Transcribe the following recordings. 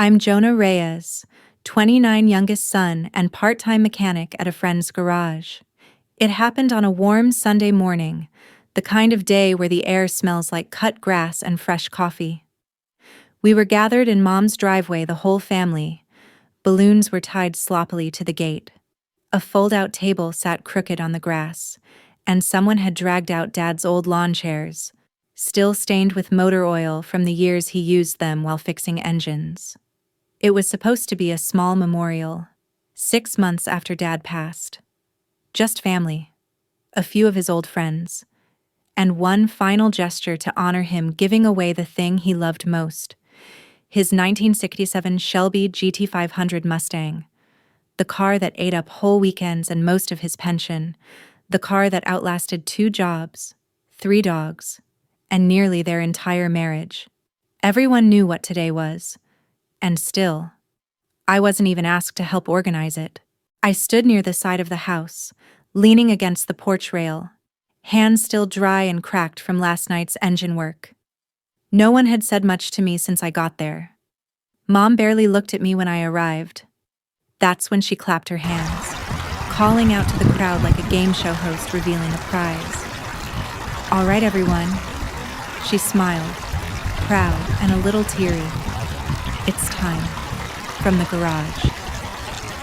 I'm Jonah Reyes, 29, youngest son and part-time mechanic at a friend's garage. It happened on a warm Sunday morning, the kind of day where the air smells like cut grass and fresh coffee. We were gathered in Mom's driveway, the whole family. Balloons were tied sloppily to the gate. A fold-out table sat crooked on the grass, and someone had dragged out Dad's old lawn chairs, still stained with motor oil from the years he used them while fixing engines. It was supposed to be a small memorial, 6 months after Dad passed. Just family, a few of his old friends, and one final gesture to honor him giving away the thing he loved most, his 1967 Shelby GT500 Mustang, the car that ate up whole weekends and most of his pension, the car that outlasted 2 jobs, 3 dogs, and nearly their entire marriage. Everyone knew what today was, and still, I wasn't even asked to help organize it. I stood near the side of the house, leaning against the porch rail, hands still dry and cracked from last night's engine work. No one had said much to me since I got there. Mom barely looked at me when I arrived. That's when she clapped her hands, calling out to the crowd like a game show host revealing a prize. "All right, everyone." She smiled, proud and a little teary. "It's time." From the garage.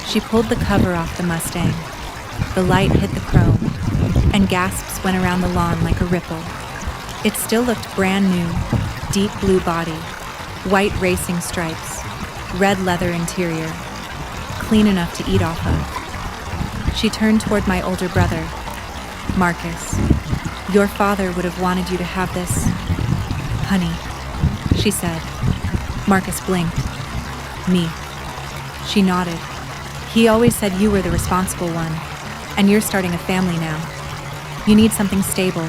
She pulled the cover off the Mustang. The light hit the chrome, and gasps went around the lawn like a ripple. It still looked brand new, deep blue body, white racing stripes, red leather interior, clean enough to eat off of. She turned toward my older brother. "Marcus, your father would have wanted you to have this, honey," she said. Marcus blinked. "Me." She nodded. "He always said you were the responsible one, and you're starting a family now. You need something stable."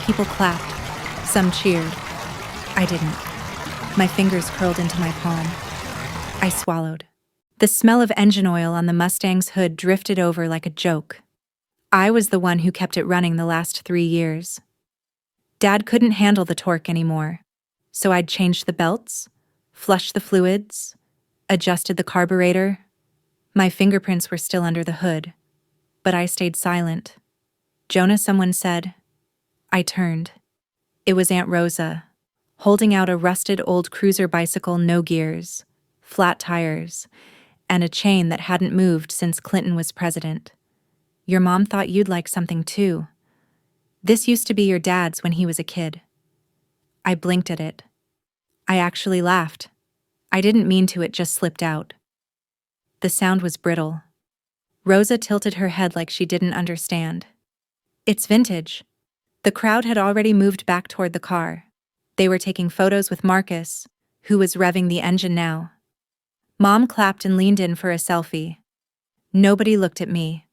People clapped. Some cheered. I didn't. My fingers curled into my palm. I swallowed. The smell of engine oil on the Mustang's hood drifted over like a joke. I was the one who kept it running the last 3 years. Dad couldn't handle the torque anymore, so I'd changed the belts, flushed the fluids, adjusted the carburetor. My fingerprints were still under the hood, but I stayed silent. "Jonah," someone said. I turned. It was Aunt Rosa, holding out a rusted old cruiser bicycle, no gears, flat tires, and a chain that hadn't moved since Clinton was president. "Your mom thought you'd like something too. This used to be your dad's when he was a kid." I blinked at it. I actually laughed. I didn't mean to, it just slipped out. The sound was brittle. Rosa tilted her head like she didn't understand. "It's vintage." The crowd had already moved back toward the car. They were taking photos with Marcus, who was revving the engine now. Mom clapped and leaned in for a selfie. Nobody looked at me.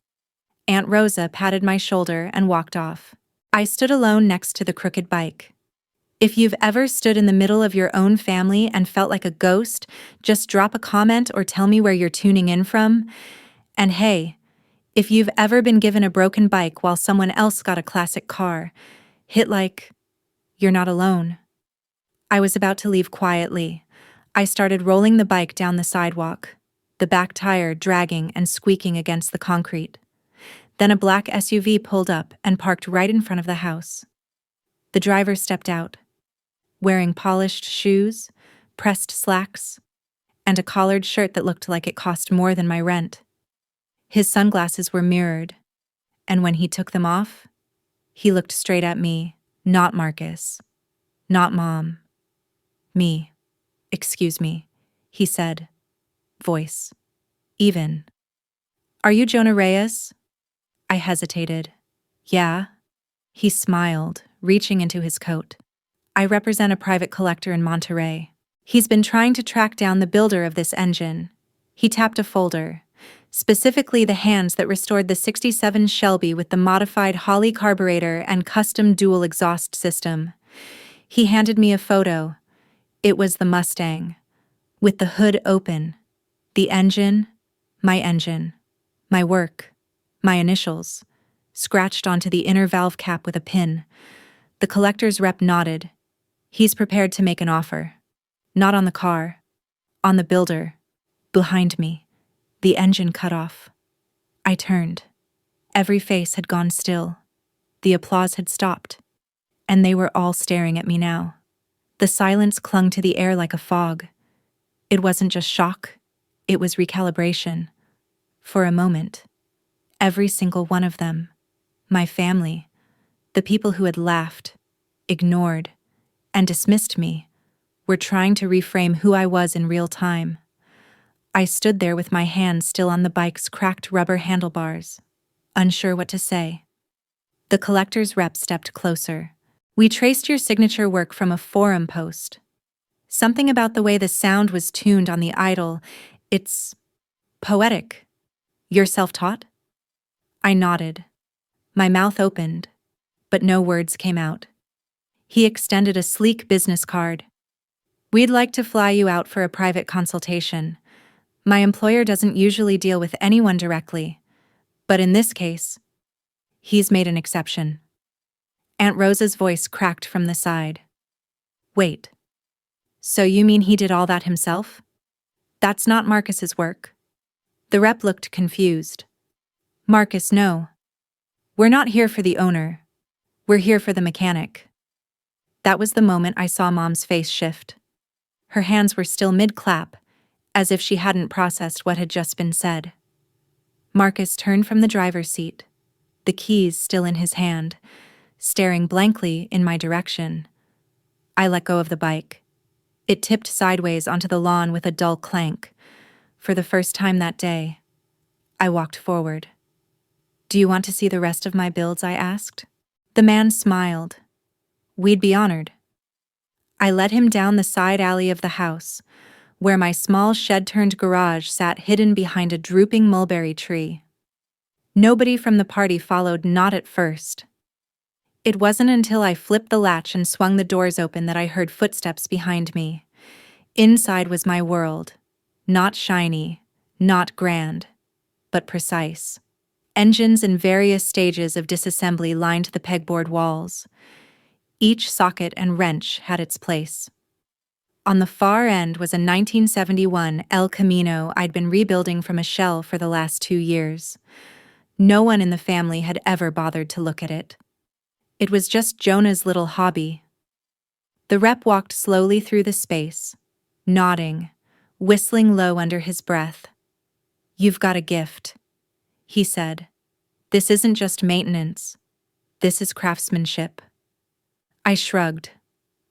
Aunt Rosa patted my shoulder and walked off. I stood alone next to the crooked bike. If you've ever stood in the middle of your own family and felt like a ghost, just drop a comment or tell me where you're tuning in from. And hey, if you've ever been given a broken bike while someone else got a classic car, hit like, you're not alone. I was about to leave quietly. I started rolling the bike down the sidewalk, the back tire dragging and squeaking against the concrete. Then a black SUV pulled up and parked right in front of the house. The driver stepped out, wearing polished shoes, pressed slacks, and a collared shirt that looked like it cost more than my rent. His sunglasses were mirrored, and when he took them off, he looked straight at me, not Marcus, not Mom. "Me. Excuse me," he said, voice even. "Are you Jonah Reyes?" I hesitated. "Yeah." He smiled, reaching into his coat. "I represent a private collector in Monterey. He's been trying to track down the builder of this engine." He tapped a folder, specifically the hands that restored the '67 Shelby with the modified Holly carburetor and custom dual exhaust system. He handed me a photo. It was the Mustang, with the hood open, the engine, my work, my initials, scratched onto the inner valve cap with a pin. The collector's rep nodded. "He's prepared to make an offer. Not on the car. On the builder. Behind me. The engine cut off. I turned. Every face had gone still. The applause had stopped. And they were all staring at me now. The silence clung to the air like a fog. It wasn't just shock. It was recalibration. For a moment. Every single one of them. My family. The people who had laughed, ignored, and dismissed me were trying to reframe who I was in real time. I stood there with my hands still on the bike's cracked rubber handlebars, unsure what to say. The collector's rep stepped closer. We traced your signature work from a forum post. Something about the way the sound was tuned on the idol. It's poetic. You're self-taught? I nodded. My mouth opened, but no words came out. He extended a sleek business card. We'd like to fly you out for a private consultation. My employer doesn't usually deal with anyone directly, but in this case, he's made an exception. Aunt Rosa's voice cracked from the side. Wait. So you mean he did all that himself? That's not Marcus's work. The rep looked confused. Marcus, no. We're not here for the owner. We're here for the mechanic. That was the moment I saw Mom's face shift. Her hands were still mid-clap, as if she hadn't processed what had just been said. Marcus turned from the driver's seat, the keys still in his hand, staring blankly in my direction. I let go of the bike. It tipped sideways onto the lawn with a dull clank. For the first time that day, I walked forward. Do you want to see the rest of my builds? I asked. The man smiled. We'd be honored. I led him down the side alley of the house, where my small shed-turned garage sat hidden behind a drooping mulberry tree. Nobody from the party followed, not at first. It wasn't until I flipped the latch and swung the doors open that I heard footsteps behind me. Inside was my world. Not shiny, not grand, but precise. Engines in various stages of disassembly lined the pegboard walls. Each socket and wrench had its place. On the far end was a 1971 El Camino I'd been rebuilding from a shell for the last 2 years. No one in the family had ever bothered to look at it. It was just Jonah's little hobby. The rep walked slowly through the space, nodding, whistling low under his breath. You've got a gift, he said. This isn't just maintenance. This is craftsmanship. I shrugged,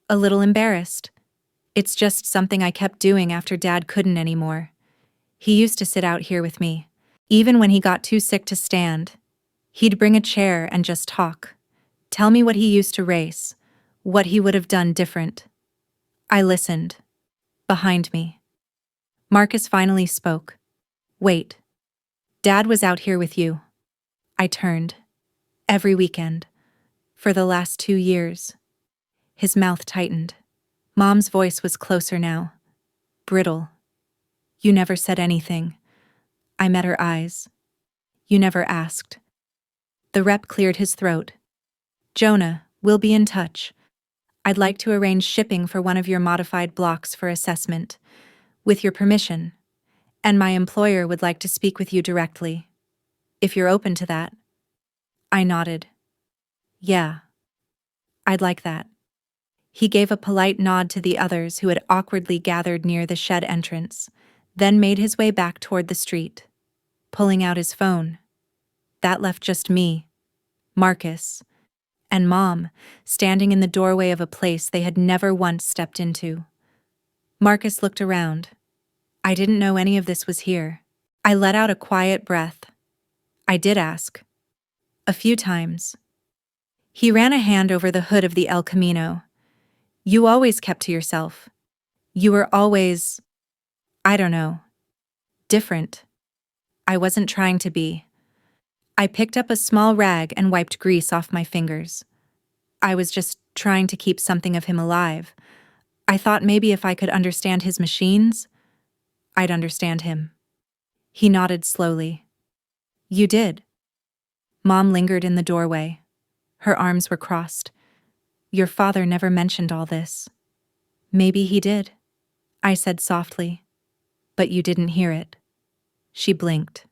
a little embarrassed. It's just something I kept doing after Dad couldn't anymore. He used to sit out here with me. Even when he got too sick to stand, he'd bring a chair and just talk. Tell me what he used to race, what he would have done different. I listened. Behind me. Marcus finally spoke. Wait. Dad was out here with you. I turned. Every weekend. For the last 2 years. His mouth tightened. Mom's voice was closer now. Brittle. You never said anything. I met her eyes. You never asked. The rep cleared his throat. Jonah, we'll be in touch. I'd like to arrange shipping for one of your modified blocks for assessment, with your permission, and my employer would like to speak with you directly. If you're open to that. I nodded. Yeah. I'd like that. He gave a polite nod to the others who had awkwardly gathered near the shed entrance, then made his way back toward the street, pulling out his phone. That left just me, Marcus, and Mom, standing in the doorway of a place they had never once stepped into. Marcus looked around. I didn't know any of this was here. I let out a quiet breath. I did ask. A few times. He ran a hand over the hood of the El Camino. You always kept to yourself. You were always, I don't know, different. I wasn't trying to be. I picked up a small rag and wiped grease off my fingers. I was just trying to keep something of him alive. I thought maybe if I could understand his machines, I'd understand him. He nodded slowly. You did. Mom lingered in the doorway. Her arms were crossed. Your father never mentioned all this. Maybe he did, I said softly. But you didn't hear it. She blinked.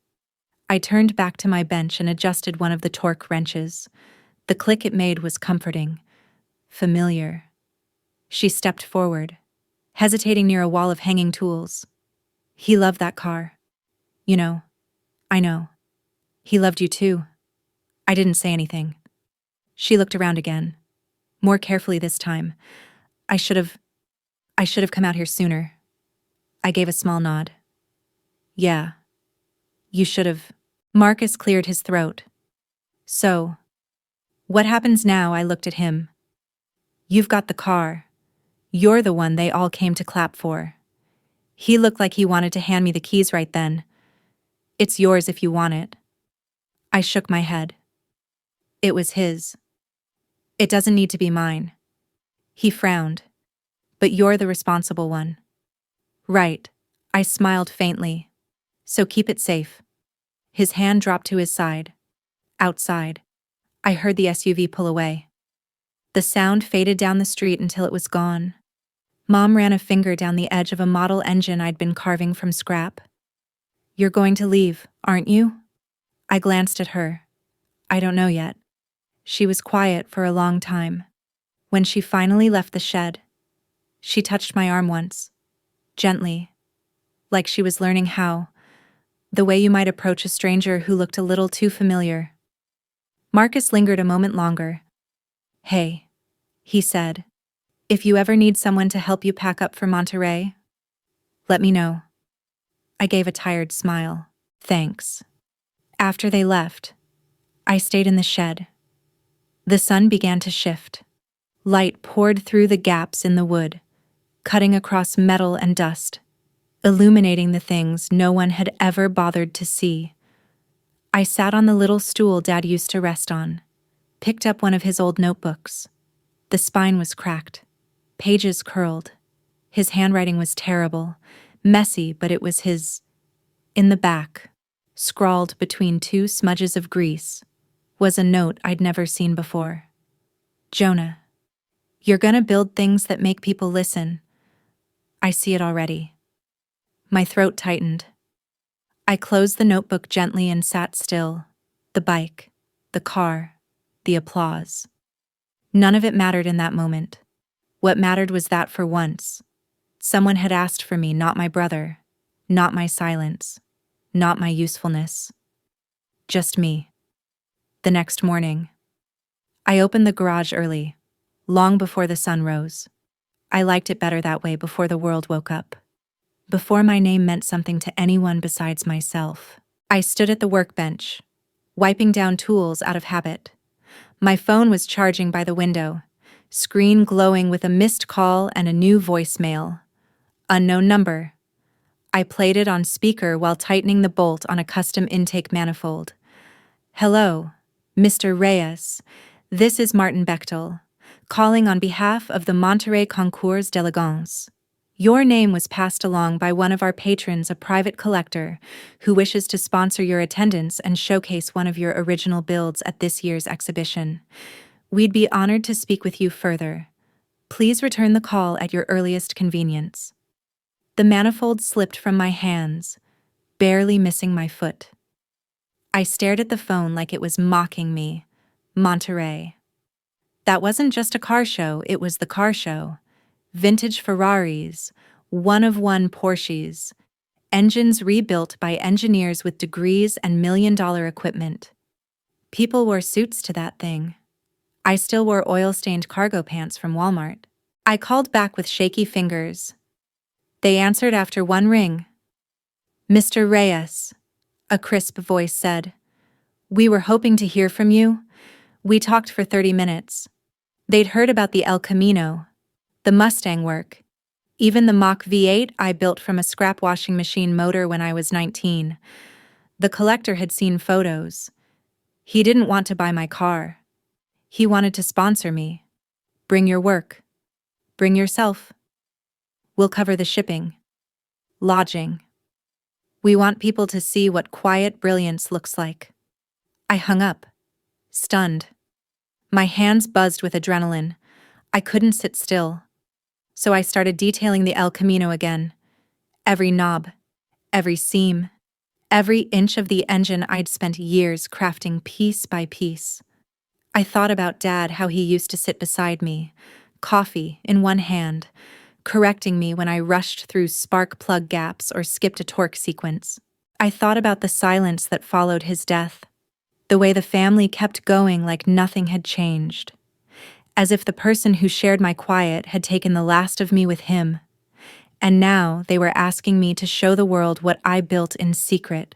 I turned back to my bench and adjusted one of the torque wrenches. The click it made was comforting, familiar. She stepped forward, hesitating near a wall of hanging tools. He loved that car. You know, I know. He loved you too. I didn't say anything. She looked around again, more carefully this time. I should have come out here sooner. I gave a small nod. Yeah, you should have. Marcus cleared his throat. So, what happens now? I looked at him. You've got the car. You're the one they all came to clap for. He looked like he wanted to hand me the keys right then. It's yours if you want it. I shook my head. It was his. It doesn't need to be mine. He frowned. But you're the responsible one. Right. I smiled faintly. So keep it safe. His hand dropped to his side. Outside. I heard the SUV pull away. The sound faded down the street until it was gone. Mom ran a finger down the edge of a model engine I'd been carving from scrap. You're going to leave, aren't you? I glanced at her. I don't know yet. She was quiet for a long time. When she finally left the shed, she touched my arm once, gently, like she was learning how, the way you might approach a stranger who looked a little too familiar. Marcus lingered a moment longer. Hey, he said, if you ever need someone to help you pack up for Monterey, let me know. I gave a tired smile. Thanks. After they left, I stayed in the shed. The sun began to shift. Light poured through the gaps in the wood, cutting across metal and dust, illuminating the things no one had ever bothered to see. I sat on the little stool Dad used to rest on, picked up one of his old notebooks. The spine was cracked, pages curled. His handwriting was terrible, messy, but it was his. In the back, scrawled between two smudges of grease, was a note I'd never seen before. Jonah, you're gonna build things that make people listen. I see it already. My throat tightened. I closed the notebook gently and sat still. The bike, the car, the applause. None of it mattered in that moment. What mattered was that for once, someone had asked for me, not my brother, not my silence, not my usefulness. Just me. The next morning, I opened the garage early, long before the sun rose. I liked it better that way before the world woke up. Before my name meant something to anyone besides myself. I stood at the workbench, wiping down tools out of habit. My phone was charging by the window, screen glowing with a missed call and a new voicemail. Unknown number. I played it on speaker while tightening the bolt on a custom intake manifold. Hello, Mr. Reyes. This is Martin Bechtel, calling on behalf of the Monterey Concours d'Elegance. Your name was passed along by one of our patrons, a private collector, who wishes to sponsor your attendance and showcase one of your original builds at this year's exhibition. We'd be honored to speak with you further. Please return the call at your earliest convenience. The manifold slipped from my hands, barely missing my foot. I stared at the phone like it was mocking me. Monterey. That wasn't just a car show, it was the car show. Vintage Ferraris, one-of-one Porsches, engines rebuilt by engineers with degrees and million-dollar equipment. People wore suits to that thing. I still wore oil-stained cargo pants from Walmart. I called back with shaky fingers. They answered after one ring. Mr. Reyes, a crisp voice said. We were hoping to hear from you. We talked for 30 minutes. They'd heard about the El Camino, the Mustang work, even the Mach V8 I built from a scrap washing machine motor when I was 19. The collector had seen photos. He didn't want to buy my car. He wanted to sponsor me. Bring your work. Bring yourself. We'll cover the shipping. Lodging. We want people to see what quiet brilliance looks like. I hung up, stunned. My hands buzzed with adrenaline. I couldn't sit still. So I started detailing the El Camino again. Every knob, every seam, every inch of the engine I'd spent years crafting piece by piece. I thought about Dad, how he used to sit beside me, coffee in one hand, correcting me when I rushed through spark plug gaps or skipped a torque sequence. I thought about the silence that followed his death, the way the family kept going like nothing had changed, as if the person who shared my quiet had taken the last of me with him, and now they were asking me to show the world what I built in secret.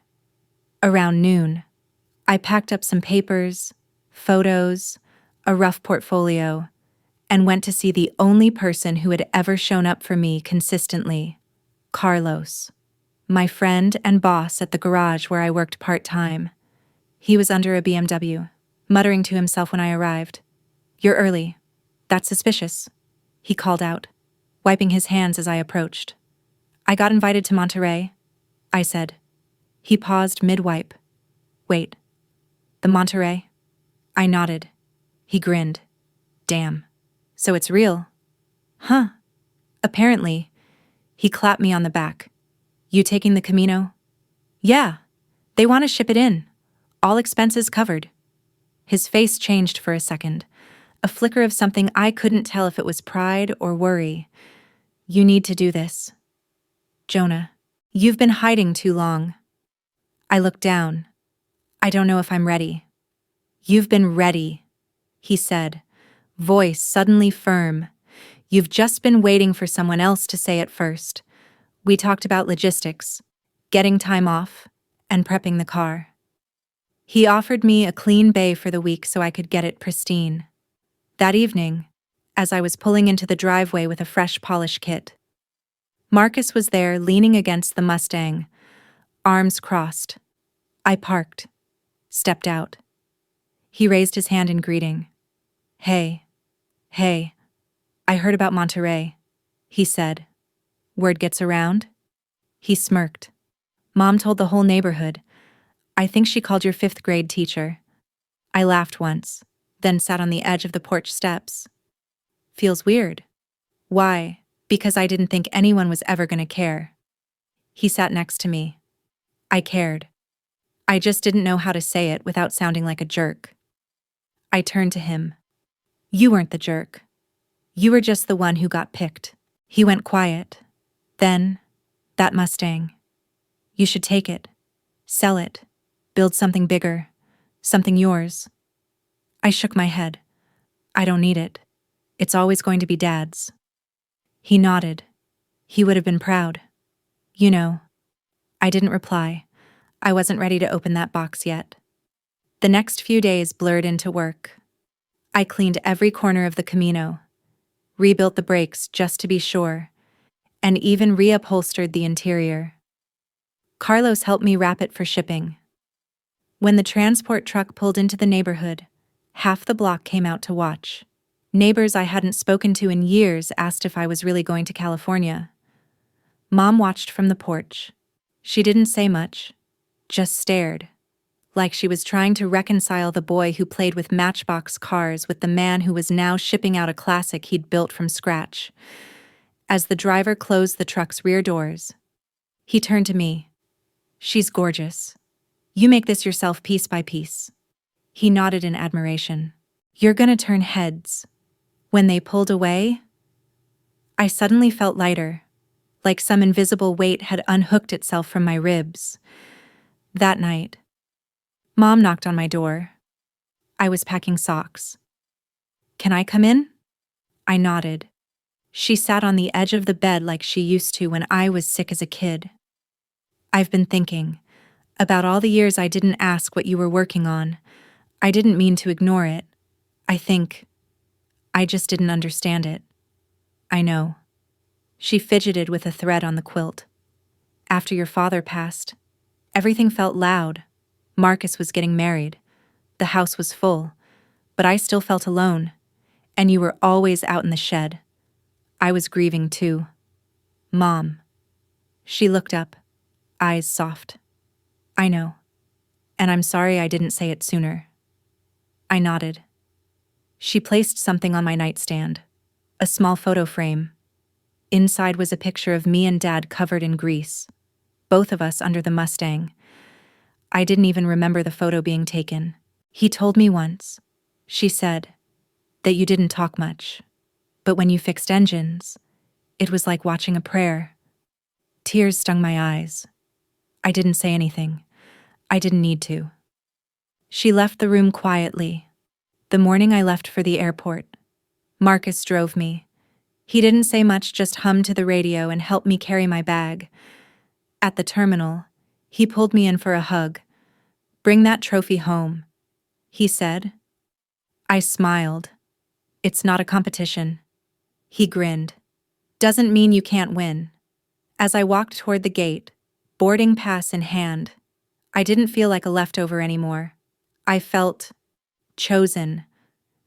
Around noon, I packed up some papers, photos, a rough portfolio, and went to see the only person who had ever shown up for me consistently, Carlos, my friend and boss at the garage where I worked part-time. He was under a BMW, muttering to himself when I arrived. "You're early. That's suspicious," he called out, wiping his hands as I approached. "I got invited to Monterey," I said. He paused mid-wipe. "Wait, the Monterey?" I nodded. He grinned. "Damn. So it's real?" "Huh. Apparently." He clapped me on the back. "You taking the Camino?" "Yeah. They want to ship it in. All expenses covered." His face changed for a second, a flicker of something I couldn't tell if it was pride or worry. "You need to do this, Jonah. You've been hiding too long." I looked down. "I don't know if I'm ready." "You've been ready," he said, voice suddenly firm. "You've just been waiting for someone else to say it first." We talked about logistics, getting time off, and prepping the car. He offered me a clean bay for the week so I could get it pristine. That evening, as I was pulling into the driveway with a fresh polish kit, Marcus was there leaning against the Mustang, arms crossed. I parked, stepped out. He raised his hand in greeting. Hey, I heard about Monterey," he said. "Word gets around?" He smirked. "Mom told the whole neighborhood. I think she called your 5th-grade teacher." I laughed once, then sat on the edge of the porch steps. "Feels weird." "Why?" "Because I didn't think anyone was ever going to care." He sat next to me. I cared. I just didn't know how to say it without sounding like a jerk. I turned to him. "You weren't the jerk. You were just the one who got picked." He went quiet. Then, "That Mustang. You should take it. Sell it. Build something bigger. Something yours." I shook my head. "I don't need it. It's always going to be Dad's." He nodded. He would have been proud. "You know." I didn't reply. I wasn't ready to open that box yet. The next few days blurred into work. I cleaned every corner of the Camino, rebuilt the brakes just to be sure, and even reupholstered the interior. Carlos helped me wrap it for shipping. When the transport truck pulled into the neighborhood, half the block came out to watch. Neighbors I hadn't spoken to in years asked if I was really going to California. Mom watched from the porch. She didn't say much, just stared, like she was trying to reconcile the boy who played with Matchbox cars with the man who was now shipping out a classic he'd built from scratch. As the driver closed the truck's rear doors, he turned to me. "She's gorgeous. You make this yourself piece by piece." He nodded in admiration. "You're gonna turn heads." When they pulled away, I suddenly felt lighter, like some invisible weight had unhooked itself from my ribs. That night, Mom knocked on my door. I was packing socks. "Can I come in?" I nodded. She sat on the edge of the bed like she used to when I was sick as a kid. "I've been thinking about all the years I didn't ask what you were working on. I didn't mean to ignore it. I just didn't understand it." "I know." She fidgeted with a thread on the quilt. "After your father passed, everything felt loud. Marcus was getting married. The house was full, but I still felt alone. And you were always out in the shed. I was grieving too." "Mom." She looked up, eyes soft. "I know. And I'm sorry I didn't say it sooner." I nodded. She placed something on my nightstand, a small photo frame. Inside was a picture of me and Dad covered in grease. both of us under the Mustang. I didn't even remember the photo being taken. He told me once, she said, that you didn't talk much. But when you fixed engines, it was like watching a prayer. Tears stung my eyes. I didn't say anything. I didn't need to. She left the room quietly. The morning I left for the airport, Marcus drove me. He didn't say much, just hummed to the radio and helped me carry my bag. At the terminal, he pulled me in for a hug. "Bring that trophy home," he said. I smiled. "It's not a competition." He grinned. "Doesn't mean you can't win." As I walked toward the gate, boarding pass in hand, I didn't feel like a leftover anymore. I felt chosen,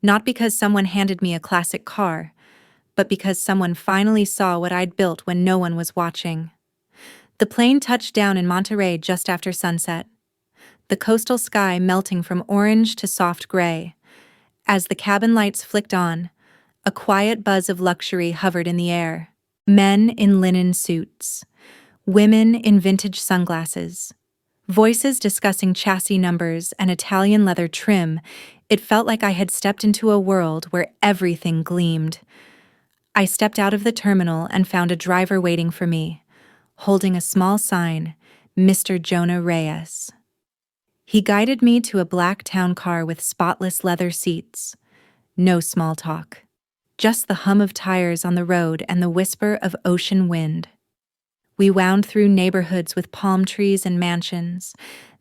not because someone handed me a classic car, but because someone finally saw what I'd built when no one was watching. The plane touched down in Monterey just after sunset, the coastal sky melting from orange to soft gray. As the cabin lights flicked on, a quiet buzz of luxury hovered in the air. Men in linen suits, women in vintage sunglasses, voices discussing chassis numbers and Italian leather trim. It felt like I had stepped into a world where everything gleamed. I stepped out of the terminal and found a driver waiting for me, holding a small sign, "Mr. Jonah Reyes." He guided me to a black town car with spotless leather seats. No small talk. Just the hum of tires on the road and the whisper of ocean wind. We wound through neighborhoods with palm trees and mansions,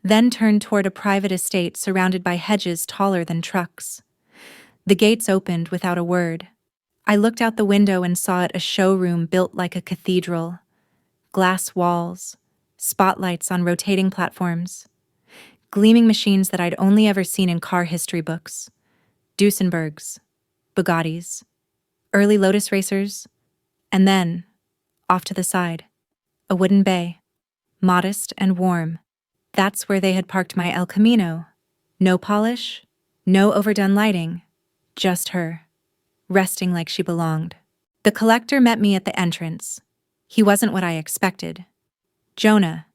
then turned toward a private estate surrounded by hedges taller than trucks. The gates opened without a word. I looked out the window and saw it a showroom built like a cathedral. Glass walls, spotlights on rotating platforms, gleaming machines that I'd only ever seen in car history books. Duesenbergs, Bugattis, early Lotus racers, and then, off to the side, a wooden bay, modest and warm. That's where they had parked my El Camino. No polish, no overdone lighting, just her, resting like she belonged. The collector met me at the entrance. He wasn't what I expected. "Jonah,"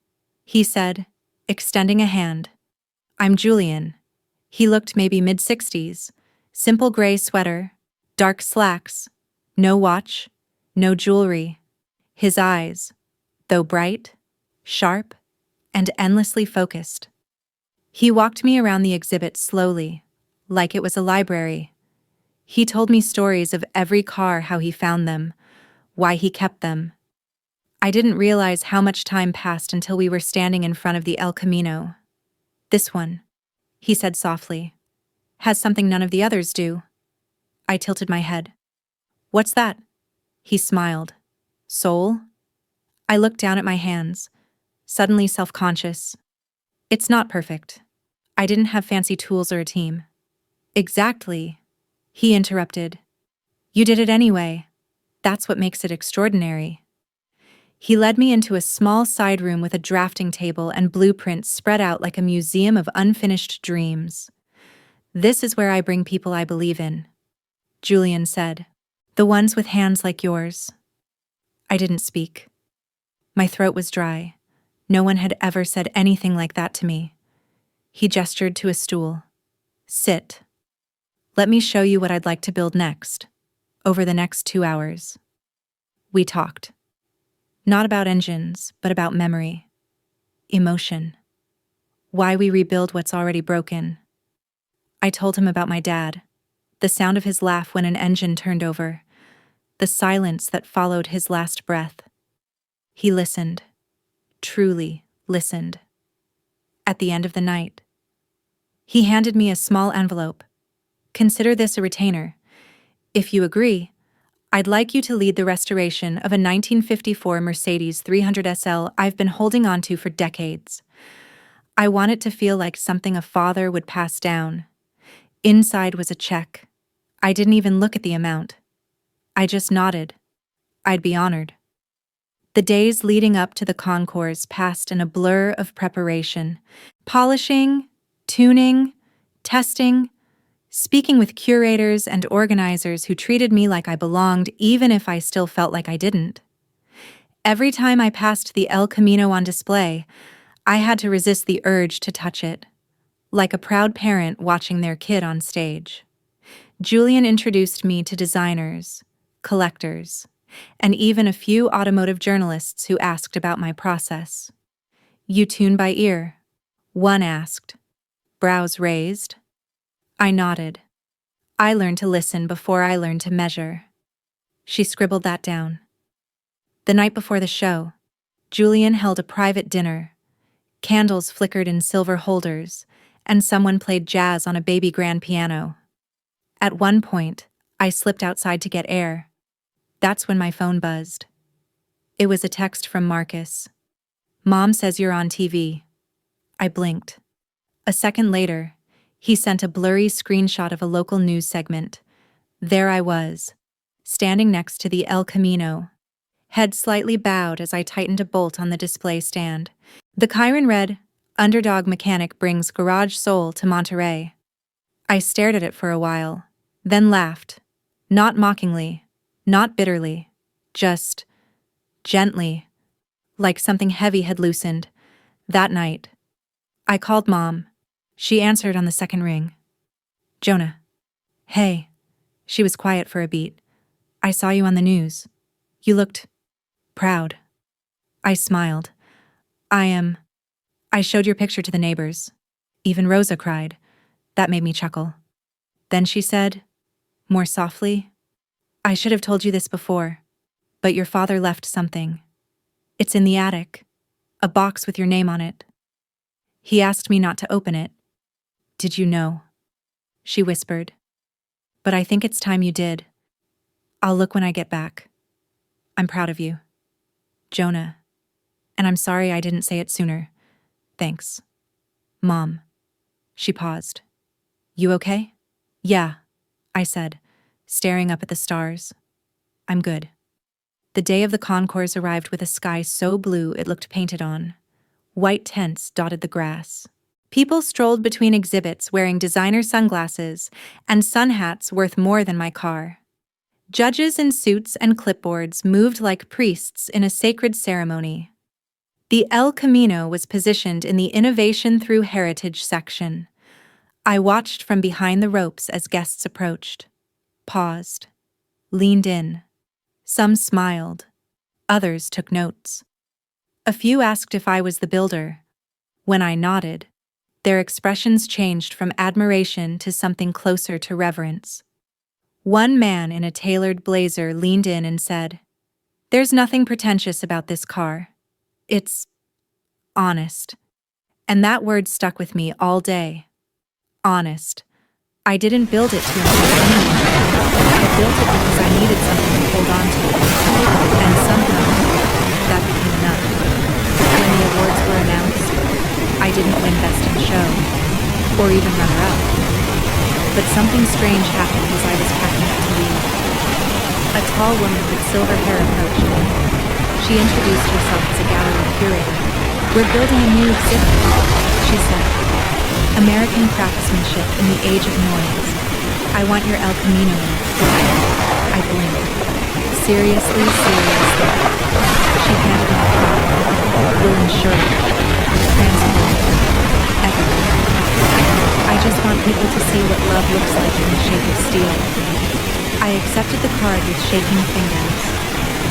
he said, extending a hand. "I'm Julian." He looked maybe mid-60s, simple gray sweater, dark slacks, no watch, no jewelry. His eyes, though bright, sharp, and endlessly focused. He walked me around the exhibit slowly, like it was a library. He told me stories of every car, how he found them, why he kept them. I didn't realize how much time passed until we were standing in front of the El Camino. "This one," he said softly, "has something none of the others do." I tilted my head. "What's that?" He smiled. "Soul?" I looked down at my hands, suddenly self-conscious. "It's not perfect. I didn't have fancy tools or a team." "Exactly," he interrupted. "You did it anyway. That's what makes it extraordinary." He led me into a small side room with a drafting table and blueprints spread out like a museum of unfinished dreams. "This is where I bring people I believe in," Julian said. "The ones with hands like yours." I didn't speak. My throat was dry. No one had ever said anything like that to me. He gestured to a stool. "Sit. Let me show you what I'd like to build next, over the next 2 hours." We talked. Not about engines, but about memory, emotion, why we rebuild what's already broken. I told him about my dad, the sound of his laugh when an engine turned over, the silence that followed his last breath. He listened, truly listened. At the end of the night, he handed me a small envelope. "Consider this a retainer. If you agree, I'd like you to lead the restoration of a 1954 Mercedes 300 SL I've been holding on to for decades. I want it to feel like something a father would pass down." Inside was a check. I didn't even look at the amount. I just nodded. I'd be honored. The days leading up to the concours passed in a blur of preparation. Polishing, tuning, testing, speaking with curators and organizers who treated me like I belonged even if I still felt like I didn't. Every time I passed the El Camino on display, I had to resist the urge to touch it, like a proud parent watching their kid on stage. Julian introduced me to designers, collectors, and even a few automotive journalists who asked about my process. "You tune by ear?" one asked. Brows raised. I nodded. I learned to listen before I learned to measure. She scribbled that down. The night before the show, Julian held a private dinner. Candles flickered in silver holders, and someone played jazz on a baby grand piano. At one point, I slipped outside to get air. That's when my phone buzzed. It was a text from Marcus. "Mom says you're on TV." I blinked. A second later, he sent a blurry screenshot of a local news segment. There I was, standing next to the El Camino, head slightly bowed as I tightened a bolt on the display stand. The Chiron read, "Underdog mechanic brings garage soul to Monterey." I stared at it for a while, then laughed. Not mockingly, not bitterly, just gently, like something heavy had loosened. That night, I called Mom. She answered on the second ring. "Jonah." "Hey." She was quiet for a beat. "I saw you on the news. You looked proud." I smiled. I showed your picture to the neighbors. Even Rosa cried. That made me chuckle. Then she said, more softly, "I should have told you this before, but your father left something. It's in the attic. A box with your name on it. He asked me not to open it. Did you know?" She whispered. "But I think it's time you did. I'll look when I get back. I'm proud of you. Jonah. And I'm sorry I didn't say it sooner. Thanks. Mom." She paused. "You okay?" "Yeah," I said, staring up at the stars. "I'm good." The day of the concourse arrived with a sky so blue it looked painted on. White tents dotted the grass. People strolled between exhibits wearing designer sunglasses and sun hats worth more than my car. Judges in suits and clipboards moved like priests in a sacred ceremony. The El Camino was positioned in the Innovation Through Heritage section. I watched from behind the ropes as guests approached, paused, leaned in. Some smiled. Others took notes. A few asked if I was the builder. When I nodded, their expressions changed from admiration to something closer to reverence. One man in a tailored blazer leaned in and said, "There's nothing pretentious about this car. It's honest." And that word stuck with me all day. Honest. I didn't build it to impress anyone. I built it because I needed something to hold on to. And somehow, that became enough. When the awards were announced, I didn't win Best in Show, or even runner-up. But something strange happened as I was packing up to leave. A tall woman with silver hair approached me. She introduced herself as a gallery curator. "We're building a new exhibit," she said. "American craftsmanship in the age of noise. I want your El Camino in it." I blinked. Seriously. She handed me a card. "Woolen shirt. Transport. Everything. I just want people to see what love looks like in the shape of steel." I accepted the card with shaking fingers.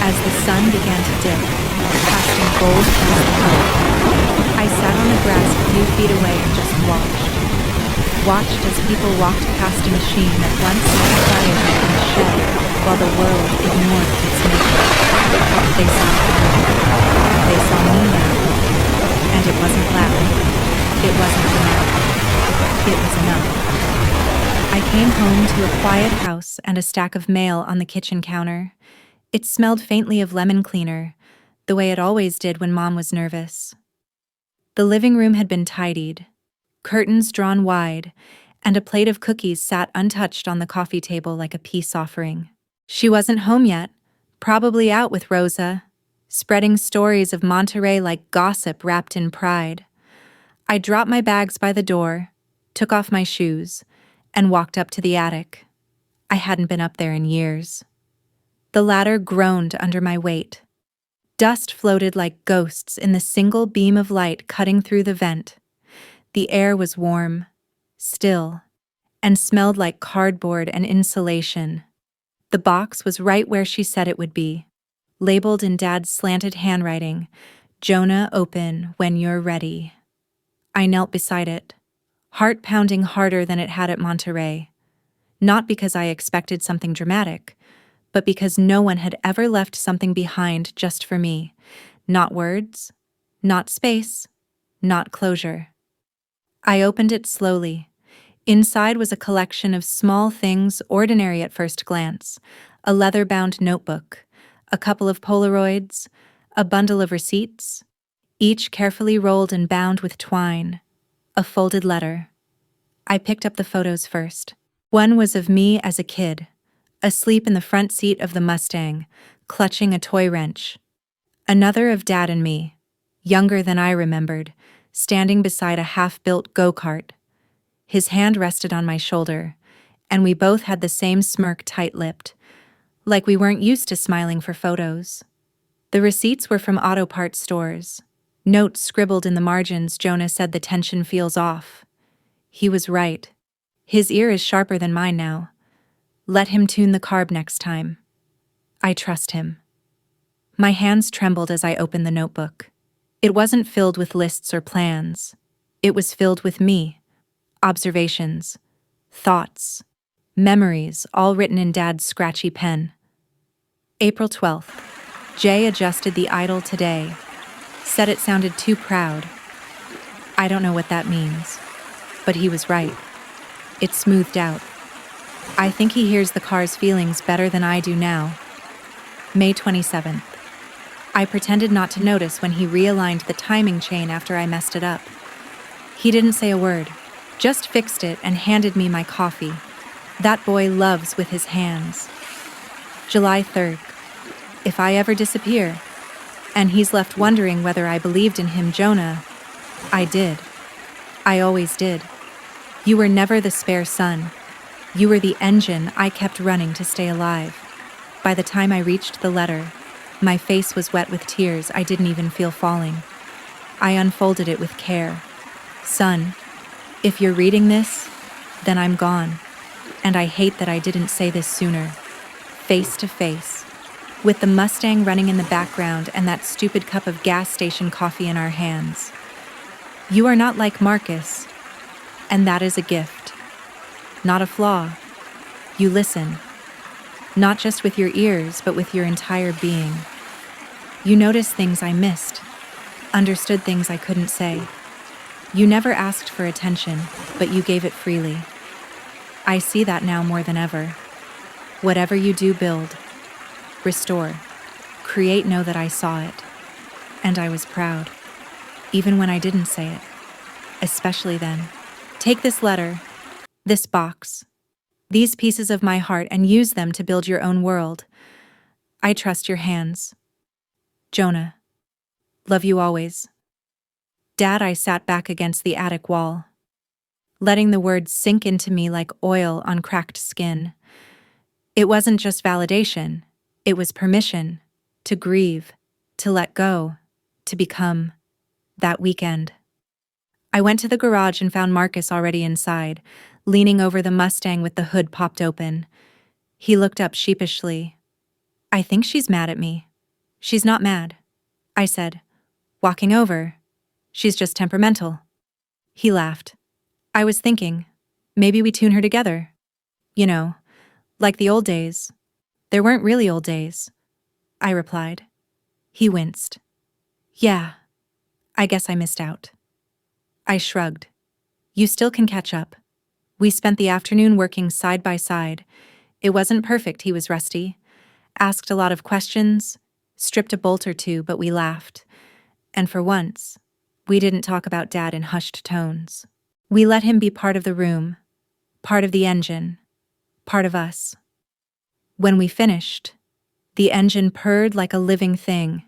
As the sun began to dip, casting gold across the road, I sat on the grass a few feet away and just watched. Watched as people walked past a machine that once set fire in a shed while the world ignored its mission. They saw me. They saw me now. And it wasn't loud. It wasn't dramatic. It was enough. I came home to a quiet house and a stack of mail on the kitchen counter. It smelled faintly of lemon cleaner, the way it always did when Mom was nervous. The living room had been tidied, curtains drawn wide, and a plate of cookies sat untouched on the coffee table like a peace offering. She wasn't home yet, probably out with Rosa, spreading stories of Monterey like gossip wrapped in pride. I dropped my bags by the door, took off my shoes, and walked up to the attic. I hadn't been up there in years. The ladder groaned under my weight. Dust floated like ghosts in the single beam of light cutting through the vent. The air was warm, still, and smelled like cardboard and insulation. The box was right where she said it would be, labeled in Dad's slanted handwriting, "Jonah, open when you're ready." I knelt beside it, heart pounding harder than it had at Monterey. Not because I expected something dramatic, but because no one had ever left something behind just for me. Not words, not space, not closure. I opened it slowly. Inside was a collection of small things ordinary at first glance: a leather-bound notebook, a couple of Polaroids, a bundle of receipts, each carefully rolled and bound with twine, a folded letter. I picked up the photos first. One was of me as a kid, asleep in the front seat of the Mustang, clutching a toy wrench. Another of Dad and me, younger than I remembered, standing beside a half-built go-kart. His hand rested on my shoulder, and we both had the same smirk tight-lipped, like we weren't used to smiling for photos. The receipts were from auto parts stores. Notes scribbled in the margins. Jonah said the tension feels off. He was right. His ear is sharper than mine now. Let him tune the carb next time. I trust him. My hands trembled as I opened the notebook. It wasn't filled with lists or plans. It was filled with me. Observations, thoughts, memories, all written in Dad's scratchy pen. April 12th. Jay adjusted the idle today. Said it sounded too proud. I don't know what that means, but he was right. It smoothed out. I think he hears the car's feelings better than I do now. May 27th. I pretended not to notice when he realigned the timing chain after I messed it up. He didn't say a word, just fixed it and handed me my coffee. That boy loves with his hands. July 3rd. If I ever disappear, and he's left wondering whether I believed in him, Jonah, I did. I always did. You were never the spare son. You were the engine I kept running to stay alive. By the time I reached the letter, my face was wet with tears. I didn't even feel falling. I unfolded it with care. Son, if you're reading this, then I'm gone. And I hate that I didn't say this sooner. Face to face, with the Mustang running in the background and that stupid cup of gas station coffee in our hands. You are not like Marcus, and that is a gift, not a flaw. You listen, not just with your ears, but with your entire being. You notice things I missed, understood things I couldn't say. You never asked for attention, but you gave it freely. I see that now more than ever. Whatever you do, build, restore, create, know that I saw it. And I was proud, even when I didn't say it, especially then. Take this letter, this box, these pieces of my heart, and use them to build your own world. I trust your hands. Jonah. Love you always. Dad. I sat back against the attic wall, letting the words sink into me like oil on cracked skin. It wasn't just validation, it was permission to grieve, to let go, to become. That weekend, I went to the garage and found Marcus already inside, leaning over the Mustang with the hood popped open. He looked up sheepishly. I think she's mad at me. She's not mad, I said, walking over. She's just temperamental. He laughed. I was thinking, maybe we tune her together. You know, like the old days. There weren't really old days, I replied. He winced. Yeah, I guess I missed out. I shrugged. You still can catch up. We spent the afternoon working side by side. It wasn't perfect, he was rusty. Asked a lot of questions, stripped a bolt or two, but we laughed. And for once, we didn't talk about Dad in hushed tones. We let him be part of the room, part of the engine, part of us. When we finished, the engine purred like a living thing.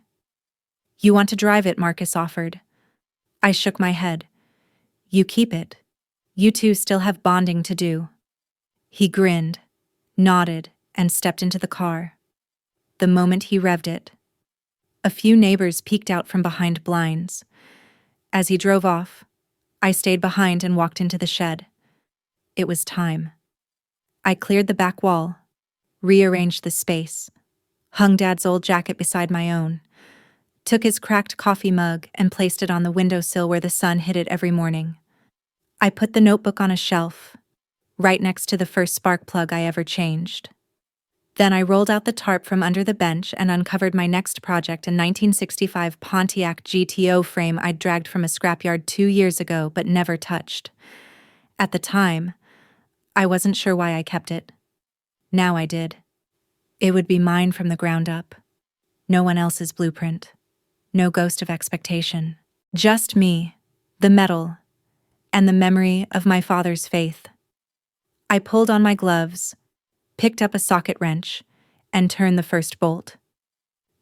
You want to drive it, Marcus offered. I shook my head. You keep it. You two still have bonding to do. He grinned, nodded, and stepped into the car. The moment he revved it, A few neighbors peeked out from behind blinds. As he drove off, I stayed behind and walked into the shed. It was time. I cleared the back wall, rearranged the space, hung Dad's old jacket beside my own, took his cracked coffee mug and placed it on the windowsill where the sun hit it every morning. I put the notebook on a shelf, right next to the first spark plug I ever changed. Then I rolled out the tarp from under the bench and uncovered my next project, a 1965 Pontiac GTO frame I'd dragged from a scrapyard 2 years ago but never touched. At the time, I wasn't sure why I kept it. Now I did. It would be mine from the ground up. No one else's blueprint. No ghost of expectation. Just me, the metal, and the memory of my father's faith. I pulled on my gloves, picked up a socket wrench, and turned the first bolt.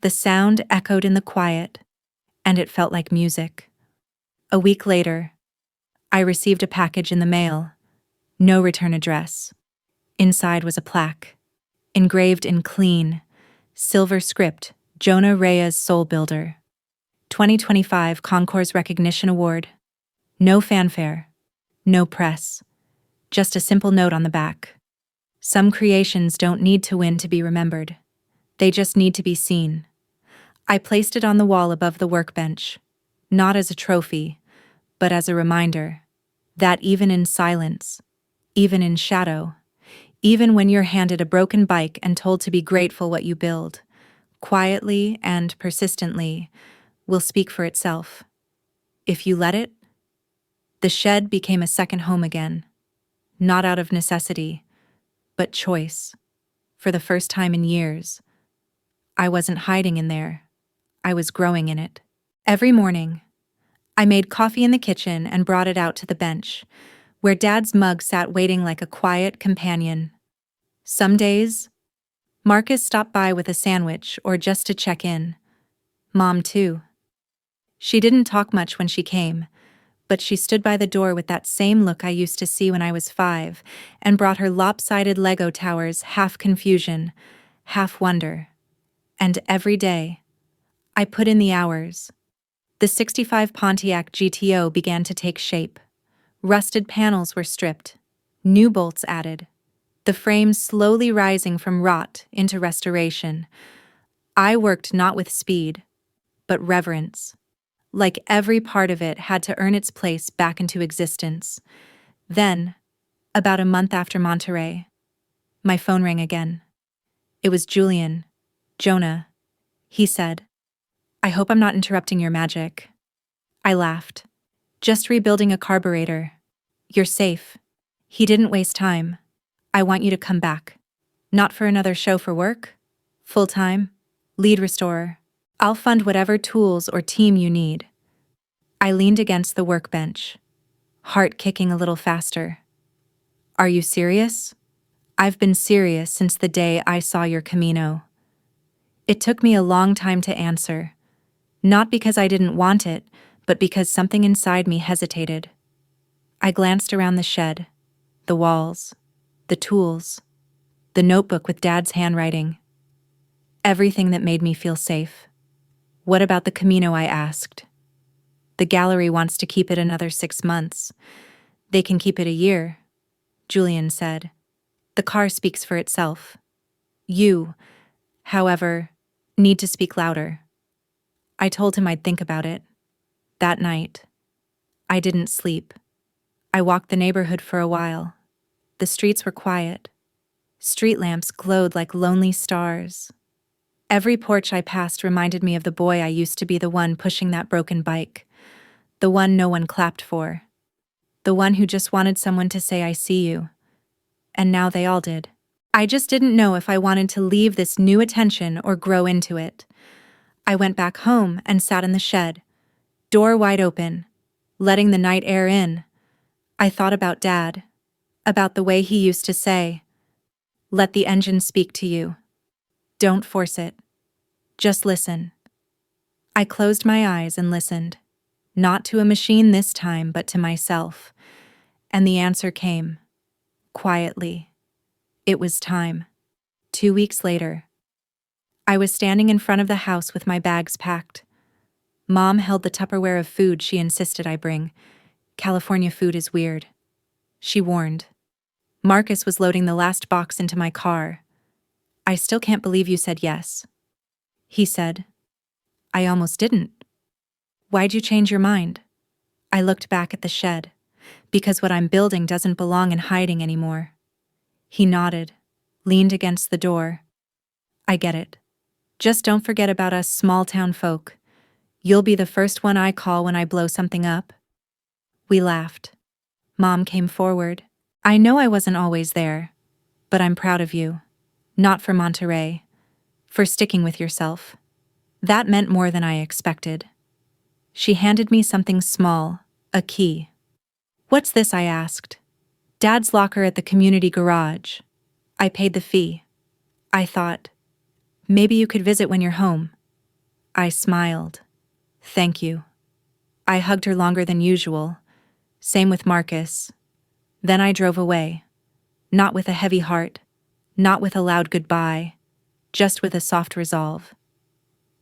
The sound echoed in the quiet, and it felt like music. A week later, I received a package in the mail. No return address. Inside was a plaque, engraved in clean, silver script, Jonah Reyes Soul Builder. 2025 Concours Recognition Award. No fanfare, no press, just a simple note on the back. Some creations don't need to win to be remembered. They just need to be seen. I placed it on the wall above the workbench, not as a trophy, but as a reminder that even in silence, even in shadow, even when you're handed a broken bike and told to be grateful what you build, quietly and persistently, will speak for itself. If you let it, the shed became a second home again, not out of necessity, but choice. For the first time in years, I wasn't hiding in there. I was growing in it. Every morning, I made coffee in the kitchen and brought it out to the bench, where Dad's mug sat waiting like a quiet companion. Some days, Marcus stopped by with a sandwich or just to check in. Mom, too. She didn't talk much when she came, but she stood by the door with that same look I used to see when I was 5 and brought her lopsided Lego towers, half confusion, half wonder. And every day, I put in the hours. The 65 Pontiac GTO began to take shape. Rusted panels were stripped, new bolts added, the frame slowly rising from rot into restoration. I worked not with speed, but reverence. Like every part of it had to earn its place back into existence. Then, about a month after Monterey, my phone rang again. It was Julian. Jonah. He said, "I hope I'm not interrupting your magic." I laughed. "Just rebuilding a carburetor. You're safe." He didn't waste time. "I want you to come back. Not for another show for work? Full-time? Lead restorer. I'll fund whatever tools or team you need." I leaned against the workbench, heart kicking a little faster. "Are you serious?" "I've been serious since the day I saw your Camino." It took me a long time to answer, not because I didn't want it, but because something inside me hesitated. I glanced around the shed, the walls, the tools, the notebook with Dad's handwriting. Everything that made me feel safe. "What about the Camino?" I asked. "The gallery wants to keep it another 6 months. They can keep it a year," Julian said. "The car speaks for itself. You, however, need to speak louder." I told him I'd think about it. That night, I didn't sleep. I walked the neighborhood for a while. The streets were quiet. Street lamps glowed like lonely stars. Every porch I passed reminded me of the boy I used to be, the one pushing that broken bike, the one no one clapped for, the one who just wanted someone to say, "I see you." And now they all did. I just didn't know if I wanted to leave this new attention or grow into it. I went back home and sat in the shed, door wide open, letting the night air in. I thought about Dad, about the way he used to say, "Let the engine speak to you. Don't force it. Just listen." I closed my eyes and listened, not to a machine this time, but to myself. And the answer came, quietly. It was time. 2 weeks later, I was standing in front of the house with my bags packed. Mom held the Tupperware of food she insisted I bring. California food is weird, she warned. Marcus was loading the last box into my car. I still can't believe you said yes, he said. I almost didn't. Why'd you change your mind? I looked back at the shed. Because what I'm building doesn't belong in hiding anymore. He nodded, leaned against the door. I get it. Just don't forget about us small-town folk. You'll be the first one I call when I blow something up. We laughed. Mom came forward. I know I wasn't always there, but I'm proud of you. Not for Monterey. For sticking with yourself. That meant more than I expected. She handed me something small, a key. What's this? I asked. Dad's locker at the community garage. I paid the fee. I thought, maybe you could visit when you're home. I smiled. Thank you. I hugged her longer than usual. Same with Marcus. Then I drove away. Not with a heavy heart, not with a loud goodbye, just with a soft resolve.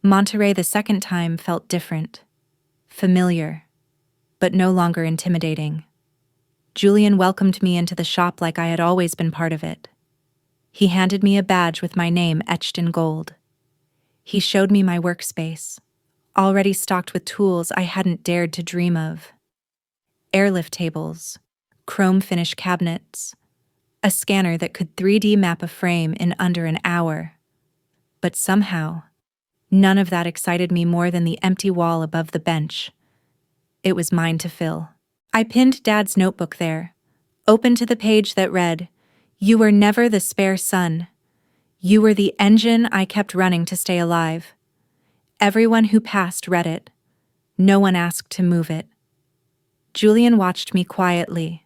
Monterey the second time felt different. Familiar, but no longer intimidating. Julian welcomed me into the shop like I had always been part of it. He handed me a badge with my name etched in gold. He showed me my workspace, already stocked with tools I hadn't dared to dream of. Airlift tables, chrome finish cabinets, a scanner that could 3D map a frame in under an hour. But somehow, none of that excited me more than the empty wall above the bench. It was mine to fill. I pinned Dad's notebook there, open to the page that read, "You were never the spare son. You were the engine I kept running to stay alive." Everyone who passed read it. No one asked to move it. Julian watched me quietly.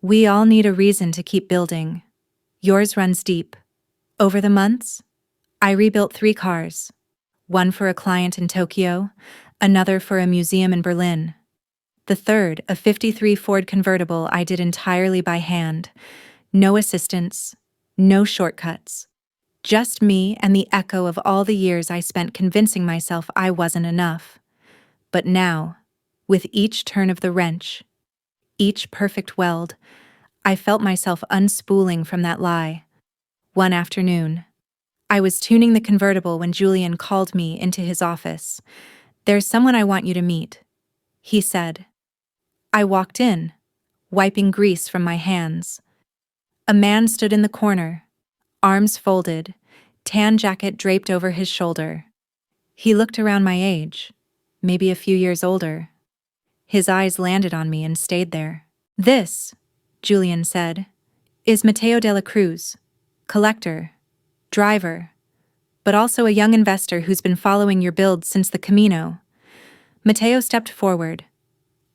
We all need a reason to keep building. Yours runs deep. Over the months, I rebuilt 3 cars. One for a client in Tokyo, another for a museum in Berlin. The third, a '53 Ford convertible, I did entirely by hand. No assistance, no shortcuts. Just me and the echo of all the years I spent convincing myself I wasn't enough. But now, with each turn of the wrench, each perfect weld, I felt myself unspooling from that lie. One afternoon, I was tuning the convertible when Julian called me into his office. "There's someone I want you to meet," he said. I walked in, wiping grease from my hands. A man stood in the corner, arms folded, tan jacket draped over his shoulder. He looked around my age, maybe a few years older. His eyes landed on me and stayed there. "This," Julian said, "is Mateo de la Cruz, collector, driver, but also a young investor who's been following your build since the Camino." Mateo stepped forward.